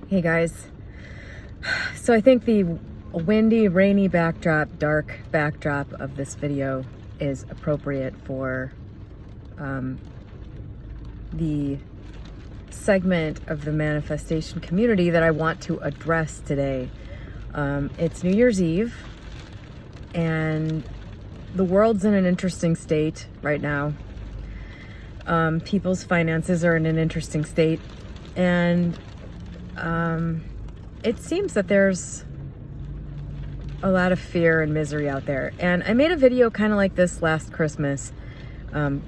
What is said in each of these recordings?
Hey guys. So I think the windy, rainy backdrop, dark backdrop of this video is appropriate for the segment of the manifestation community that I want to address today. It's New Year's Eve, and the world's in an interesting state right now. People's finances are in an interesting state, and it seems that there's a lot of fear and misery out there. And I made a video kind of like this last Christmas, and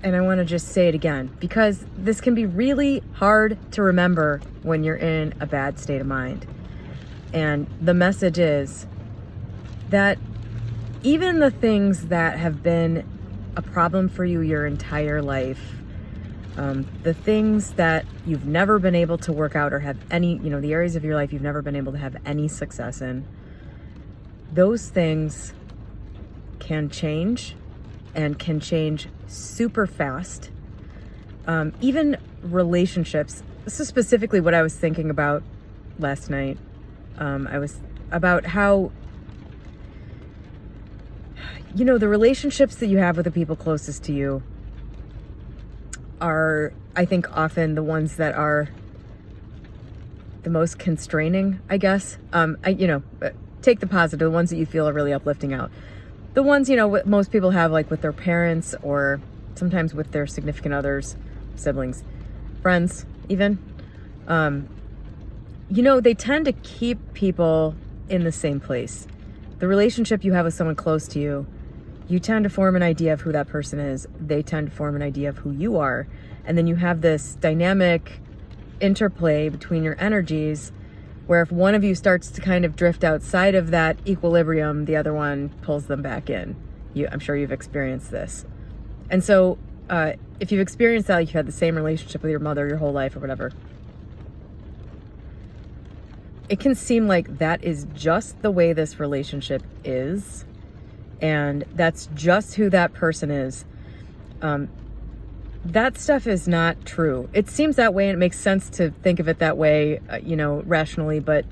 I want to just say it again because this can be really hard to remember when you're in a bad state of mind. And the message is that even the things that have been a problem for you your entire life, the things that you've never been able to work out or have any, the areas of your life you've never been able to have any success in, those things can change, and can change super fast. Even relationships. This is specifically what I was thinking about last night. I was about how, the relationships that you have with the people closest to you are, I think, often the ones that are the most constraining, I guess. Take the positive, the ones that you feel are really uplifting out. The ones, most people have, like with their parents or sometimes with their significant others, siblings, friends, even. They tend to keep people in the same place. The relationship you have with someone close to you, you tend to form an idea of who that person is. They tend to form an idea of who you are. And then you have this dynamic interplay between your energies where if one of you starts to kind of drift outside of that equilibrium, the other one pulls them back in. I'm sure you've experienced this. And so if you've experienced that, like you've had the same relationship with your mother your whole life or whatever, it can seem like that is just the way this relationship is. And that's just who that person is. That stuff is not true. It seems that way, and it makes sense to think of it that way, rationally, but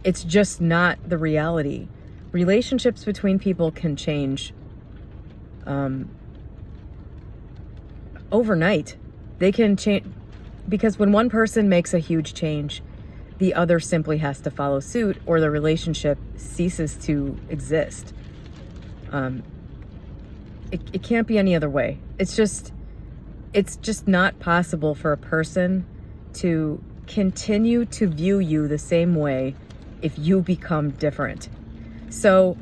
it's just not the reality. Relationships between people can change overnight. They can change because when one person makes a huge change, the other simply has to follow suit, or the relationship ceases to exist. It can't be any other way. It's just not possible for a person to continue to view you the same way if you become different. So,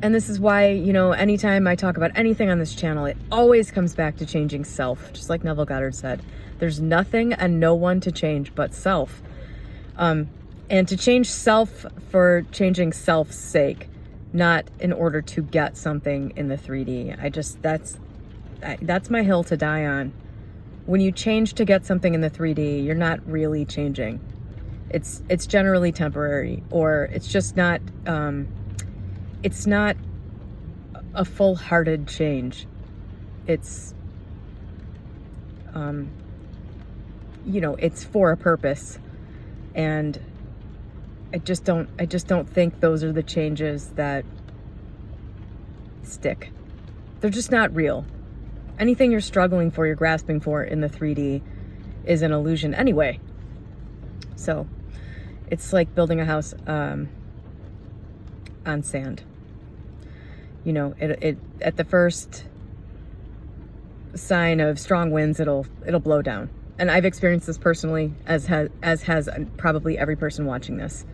and this is why, anytime I talk about anything on this channel, it always comes back to changing self, just like Neville Goddard said. There's nothing and no one to change but self. And to change self for changing self's sake, not in order to get something in the 3D. That's my hill to die on. When you change to get something in the 3D, you're not really changing. It's generally temporary, or it's just not, it's not a full-hearted change. It's, it's for a purpose. And I just don't think those are the changes that stick. They're just not real. Anything you're struggling for, you're grasping for in the 3D is an illusion anyway. So it's like building a house on sand. It at the first sign of strong winds, it'll blow down. And I've experienced this personally, as has probably every person watching this.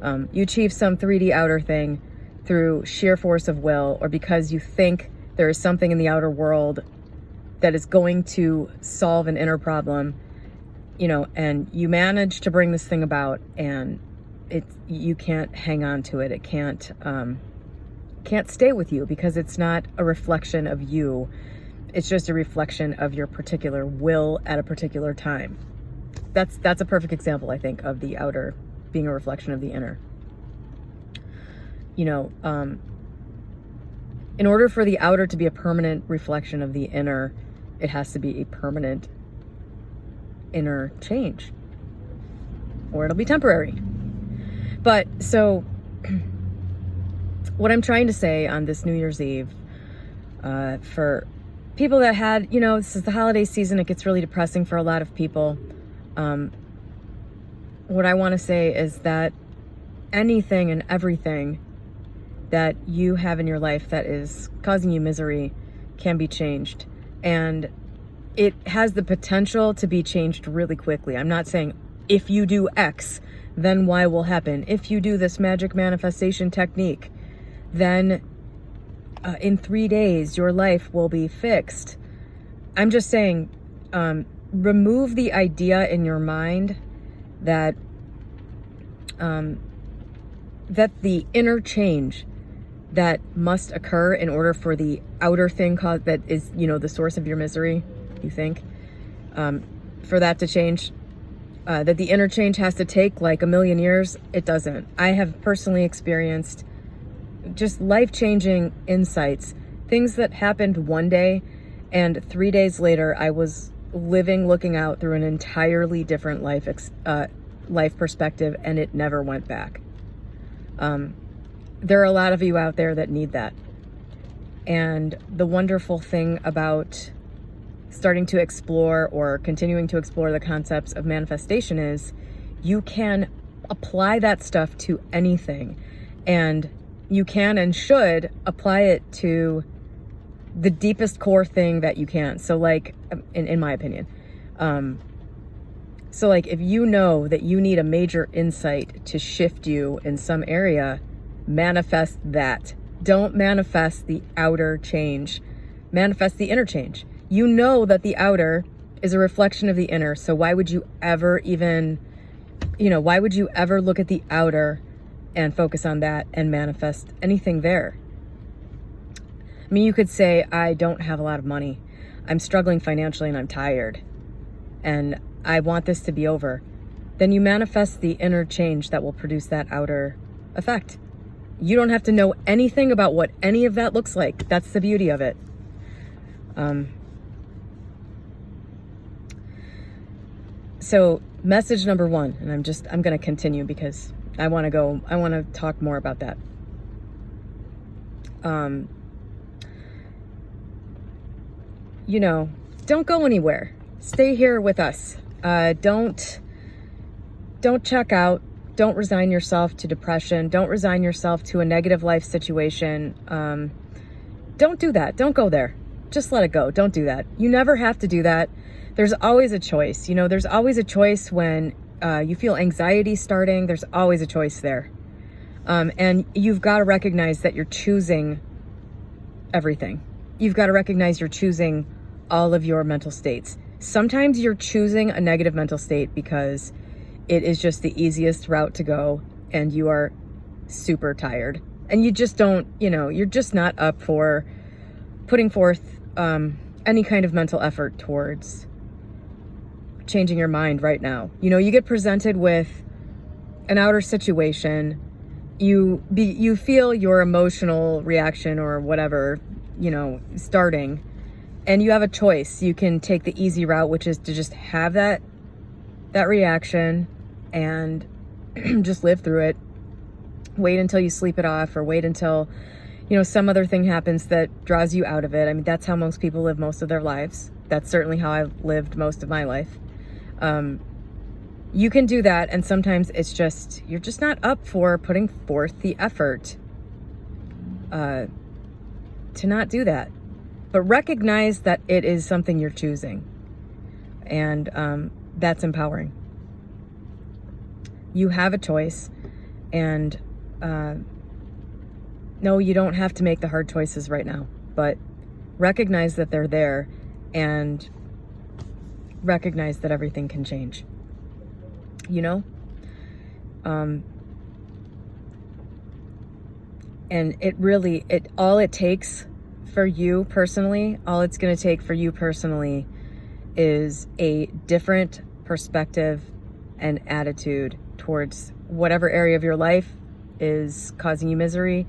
You achieve some 3D outer thing through sheer force of will, or because you think there is something in the outer world that is going to solve an inner problem, and you manage to bring this thing about, and you can't hang on to it. It can't stay with you because it's not a reflection of you. It's just a reflection of your particular will at a particular time. That's a perfect example, I think, of the outer being a reflection of the inner. In order for the outer to be a permanent reflection of the inner, it has to be a permanent inner change, or it'll be temporary. But so what I'm trying to say on this New Year's Eve, for people that had, this is the holiday season, it gets really depressing for a lot of people. What I want to say is that anything and everything that you have in your life that is causing you misery can be changed. And it has the potential to be changed really quickly. I'm not saying if you do X, then Y will happen. If you do this magic manifestation technique, then in 3 days, your life will be fixed. I'm just saying, remove the idea in your mind that that the inner change that must occur in order for the outer thing that is, the source of your misery, you think, for that to change, that the inner change has to take like a million years. It doesn't. I have personally experienced just life-changing insights, things that happened one day, and 3 days later, I was looking out through an entirely different life perspective, and it never went back. There are a lot of you out there that need that. And the wonderful thing about starting to explore or continuing to explore the concepts of manifestation is you can apply that stuff to anything. And you can and should apply it to the deepest core thing that you can. So like, in my opinion, so like if you know that you need a major insight to shift you in some area, manifest that. Don't manifest the outer change. Manifest the inner change. You know that the outer is a reflection of the inner. So why would you ever even, why would you ever look at the outer and focus on that and manifest anything there? I mean, you could say, I don't have a lot of money. I'm struggling financially and I'm tired. And I want this to be over. Then you manifest the inner change that will produce that outer effect. You don't have to know anything about what any of that looks like. That's the beauty of it. So message number one, and I'm going to continue because I want to talk more about that. Don't go anywhere. Stay here with us. Don't check out. Don't resign yourself to depression. Don't resign yourself to a negative life situation. Don't do that. Don't go there. Just let it go. Don't do that. You never have to do that. There's always a choice. There's always a choice when you feel anxiety starting. There's always a choice there. And you've got to recognize that you're choosing everything. You've got to recognize you're choosing all of your mental states. Sometimes you're choosing a negative mental state because it is just the easiest route to go and you are super tired and you just don't, you're just not up for putting forth any kind of mental effort towards changing your mind right now. You get presented with an outer situation, you feel your emotional reaction or whatever, starting, and you have a choice. You can take the easy route, which is to just have that reaction and just live through it. Wait until you sleep it off, or wait until, some other thing happens that draws you out of it. I mean, that's how most people live most of their lives. That's certainly how I've lived most of my life. You can do that, and sometimes it's just, you're just not up for putting forth the effort to not do that. But recognize that it is something you're choosing. And that's empowering. You have a choice. And no, you don't have to make the hard choices right now. But recognize that they're there. And recognize that everything can change. And all it takes for you personally, all it's going to take for you personally is a different perspective and attitude towards whatever area of your life is causing you misery,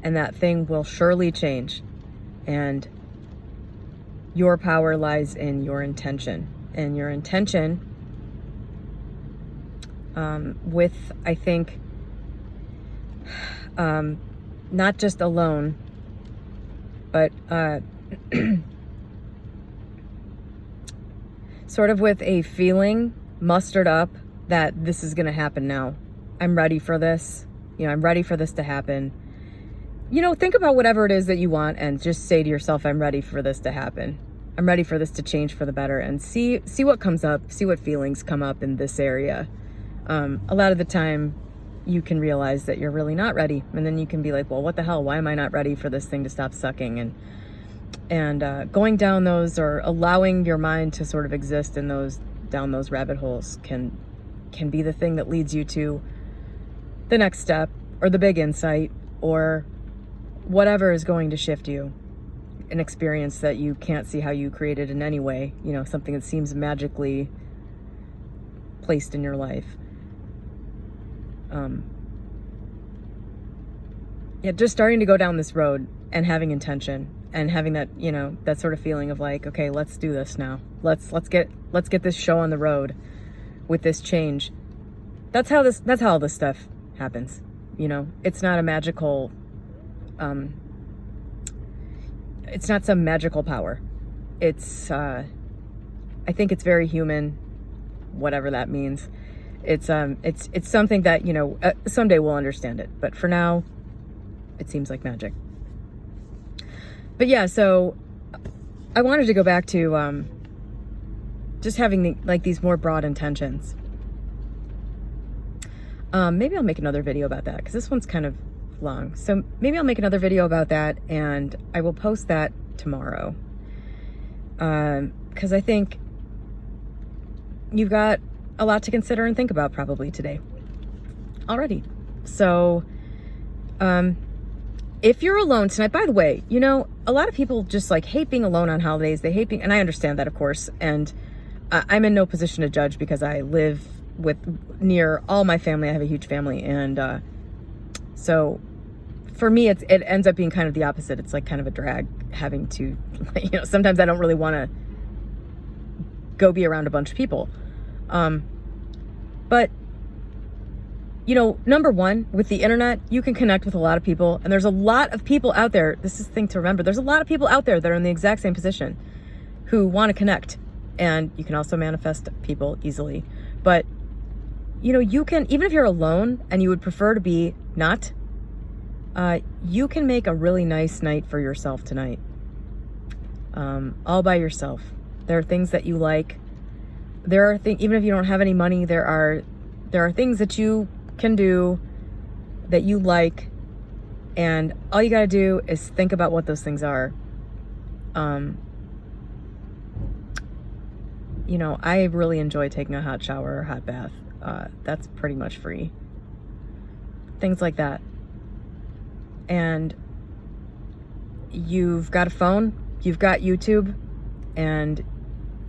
and that thing will surely change. And your power lies in your intention. And your intention with, I think, not just alone, but sort of with a feeling mustered up that this is going to happen now. I'm ready for this. I'm ready for this to happen. Think about whatever it is that you want and just say to yourself, I'm ready for this to happen. I'm ready for this to change for the better, and see what comes up, see what feelings come up in this area. A lot of the time you can realize that you're really not ready, and then you can be like, well, what the hell? Why am I not ready for this thing to stop sucking? And going down those, or allowing your mind to sort of exist in down those rabbit holes can be the thing that leads you to the next step, or the big insight, or whatever is going to shift you. An experience that you can't see how you created in any way, something that seems magically placed in your life. Just starting to go down this road and having intention and having that, that sort of feeling of like, okay, let's do this now. Let's get this show on the road with this change. That's how all this stuff happens. It's not a magical, it's not some magical power. It's, I think it's very human, whatever that means. It's something that, someday we'll understand it. But for now, it seems like magic. But yeah, so I wanted to go back to, just having these more broad intentions. Maybe I'll make another video about that, because this one's kind of long. So maybe I'll make another video about that, and I will post that tomorrow. Because I think you've got a lot to consider and think about probably today already. So, if you're alone tonight, by the way, a lot of people just hate being alone on holidays. They hate and I understand that, of course. And I'm in no position to judge, because I live near all my family. I have a huge family. And, so for me, it ends up being kind of the opposite. It's kind of a drag having to, sometimes I don't really want to go be around a bunch of people. But, number one, with the internet, you can connect with a lot of people, and there's a lot of people out there. This is the thing to remember. There's a lot of people out there that are in the exact same position who want to connect, and you can also manifest people easily. But, you can, even if you're alone and you would prefer to be not, you can make a really nice night for yourself tonight. All by yourself. There are things that you like. There are things, even if you don't have any money, there are things that you can do that you like, and all you got to do is think about what those things are. I really enjoy taking a hot shower or hot bath. That's pretty much free. Things like that. And you've got a phone, you've got YouTube, and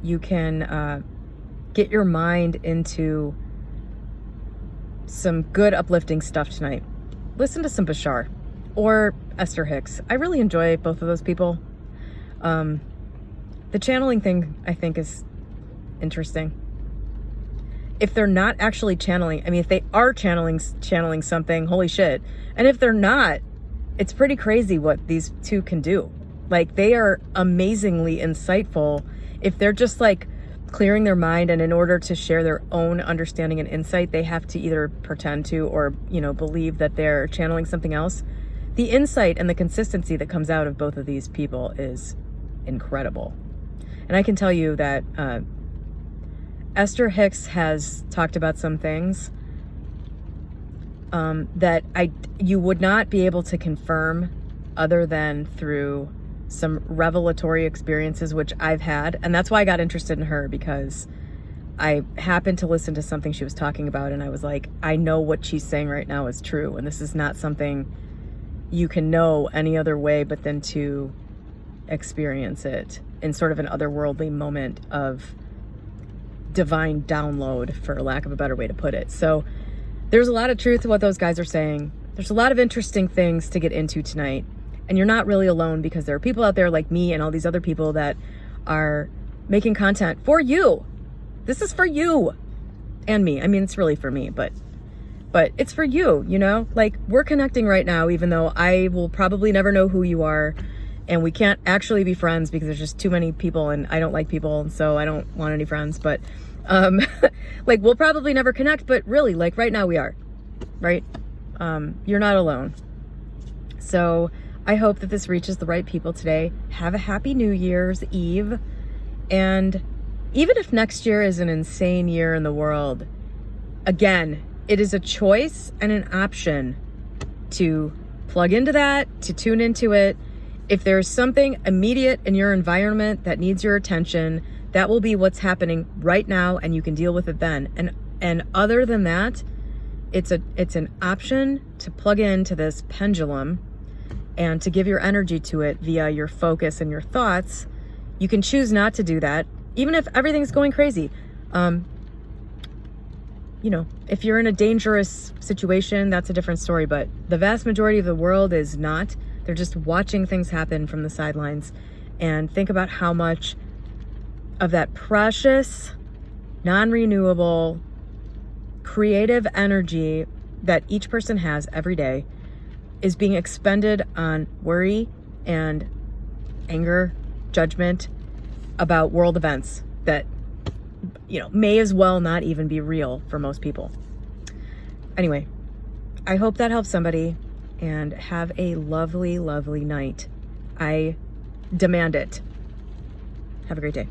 you can get your mind into some good uplifting stuff tonight. Listen to some Bashar or Esther Hicks. I really enjoy both of those people. The channeling thing, I think, is interesting. If they're not actually channeling, if they are channeling something, holy shit. And if they're not, it's pretty crazy what these two can do. They are amazingly insightful. If they're just clearing their mind, and in order to share their own understanding and insight, they have to either pretend to or, believe that they're channeling something else. The insight and the consistency that comes out of both of these people is incredible. And I can tell you that Esther Hicks has talked about some things that you would not be able to confirm other than through some revelatory experiences, which I've had. And that's why I got interested in her, because I happened to listen to something she was talking about, and I was like, I know what she's saying right now is true. And this is not something you can know any other way but then to experience it in sort of an otherworldly moment of divine download, for lack of a better way to put it. So there's a lot of truth to what those guys are saying. There's a lot of interesting things to get into tonight. And you're not really alone, because there are people out there like me and all these other people that are making content for you. This is for you. and me. I mean, it's really for me, but it's for you, you know? Like, we're connecting right now, even though I will probably never know who you are, and we can't actually be friends because there's just too many people, and I don't like people, and so I don't want any friends. But like, we'll probably never connect, but really, like, right now we are, right? You're not alone. So I hope that this reaches the right people today. Have a happy New Year's Eve. And even if next year is an insane year in the world, again, it is a choice and an option to plug into that, to tune into it. If there's something immediate in your environment that needs your attention, that will be what's happening right now, and you can deal with it then. And other than that, it's an option to plug into this pendulum and to give your energy to it via your focus and your thoughts. You can choose not to do that, even if everything's going crazy. You know, if you're in a dangerous situation, that's a different story, but the vast majority of the world is not. They're just watching things happen from the sidelines. And think about how much of that precious, non-renewable, creative energy that each person has every day is being expended on worry and anger, judgment about world events that, you know, may as well not even be real for most people. Anyway, I hope that helps somebody, and have a lovely, lovely night. I demand it. Have a great day.